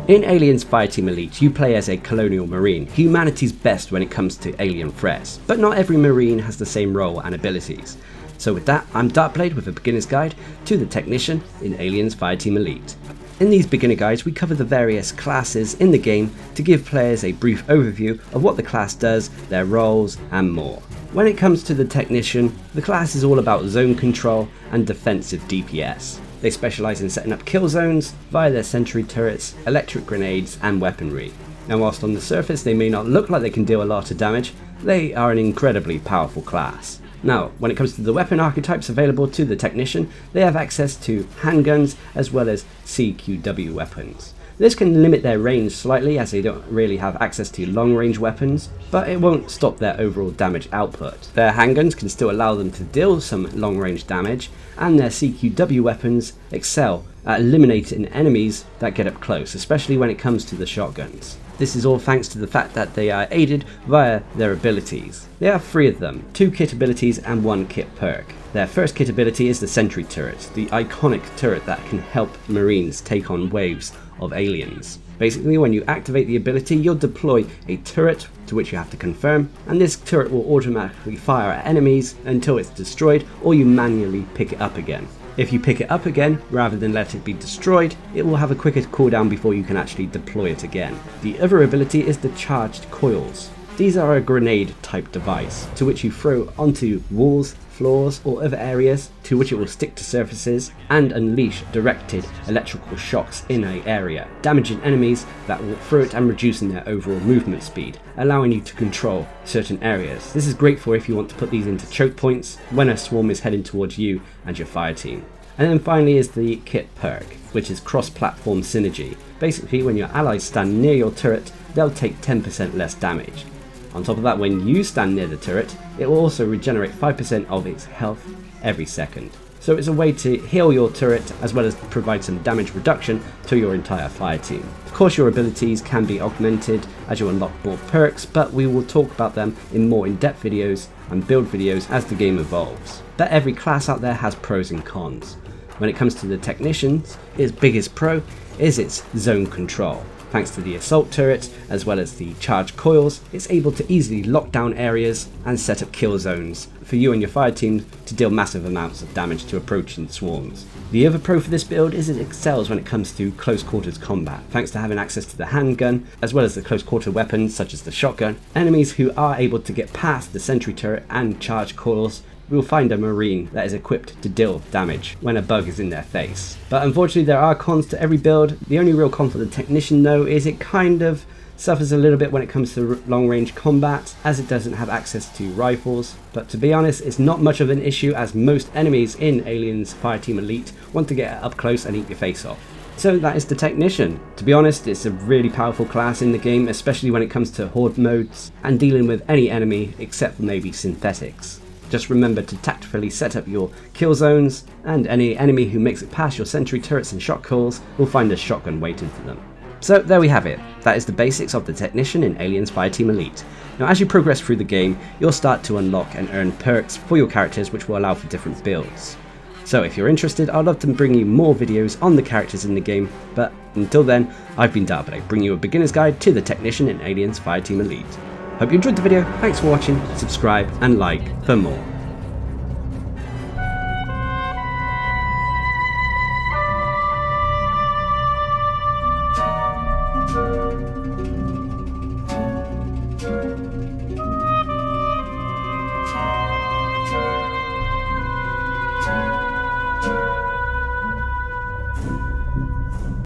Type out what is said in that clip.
In Aliens Fireteam Elite, you play as a Colonial Marine, humanity's best when it comes to alien threats, but not every Marine has the same role and abilities. So with that, I'm Darcblade with a beginner's guide to the Technician in Aliens Fireteam Elite. In these beginner guides, we cover the various classes in the game to give players a brief overview of what the class does, their roles, and more. When it comes to the Technician, the class is all about zone control and defensive DPS. They specialise in setting up kill zones via their SENTRY turrets, electric grenades, and weaponry. Now whilst on the surface they may not look like they can deal a lot of damage, they are an incredibly powerful class. Now, when it comes to the weapon archetypes available to the Technician, they have access to handguns as well as CQW weapons. This can limit their range slightly as they don't really have access to long range weapons, but it won't stop their overall damage output. Their handguns can still allow them to deal some long range damage, and their CQW weapons excel at eliminating enemies that get up close, especially when it comes to the shotguns. This is all thanks to the fact that they are aided via their abilities. They have 3 of them, 2 kit abilities and 1 kit perk. Their first kit ability is the SENTRY turret, the iconic turret that can help Marines take on waves of aliens. Basically, when you activate the ability, you'll deploy a turret to which you have to confirm, and this turret will automatically fire at enemies until it's destroyed, or you manually pick it up again. If you pick it up again, rather than let it be destroyed, it will have a quicker cooldown before you can actually deploy it again. The other ability is the charged COILS. These are a grenade type device, to which you throw onto walls, floors, or other areas, to which it will stick to surfaces and unleash directed electrical shocks in an area, damaging enemies that walk through it and reducing their overall movement speed, allowing you to control certain areas. This is great for if you want to put these into choke points when a swarm is heading towards you and your fire team. And then finally is the kit perk, which is cross-platform synergy. Basically, when your allies stand near your turret, they'll take 10% less damage. On top of that, when you stand near the turret, it will also regenerate 5% of its health every second. So it's a way to heal your turret as well as provide some damage reduction to your entire fire team. Of course, your abilities can be augmented as you unlock more perks, but we will talk about them in more in-depth videos and build videos as the game evolves. But every class out there has pros and cons. When it comes to the Technicians, its biggest pro is its zone control. Thanks to the assault turret as well as the charged coils, it's able to easily lock down areas and set up kill zones for you and your fire team to deal massive amounts of damage to approaching swarms. The other pro for this build is it excels when it comes to close quarters combat. Thanks to having access to the handgun as well as the close quarter weapons such as the shotgun, enemies who are able to get past the SENTRY turret and charged coils we'll find a Marine that is equipped to deal damage when a bug is in their face. But unfortunately there are cons to every build. The only real con for the Technician though is it kind of suffers a little bit when it comes to long range combat as it doesn't have access to rifles. But to be honest, it's not much of an issue as most enemies in Aliens Fireteam Elite want to get up close and eat your face off. So that is the Technician. To be honest, it's a really powerful class in the game, especially when it comes to horde modes and dealing with any enemy except for maybe synthetics. Just remember to tactfully set up your kill zones, and any enemy who makes it past your SENTRY turrets and shot calls will find a shotgun waiting for them. So there we have it. That is the basics of the Technician in Aliens Fireteam Elite. Now as you progress through the game, you'll start to unlock and earn perks for your characters which will allow for different builds. So if you're interested, I'd love to bring you more videos on the characters in the game, but until then, I've been Darcblade, bringing you a beginner's guide to the Technician in Aliens Fireteam Elite. Hope you enjoyed the video, thanks for watching, subscribe and like for more.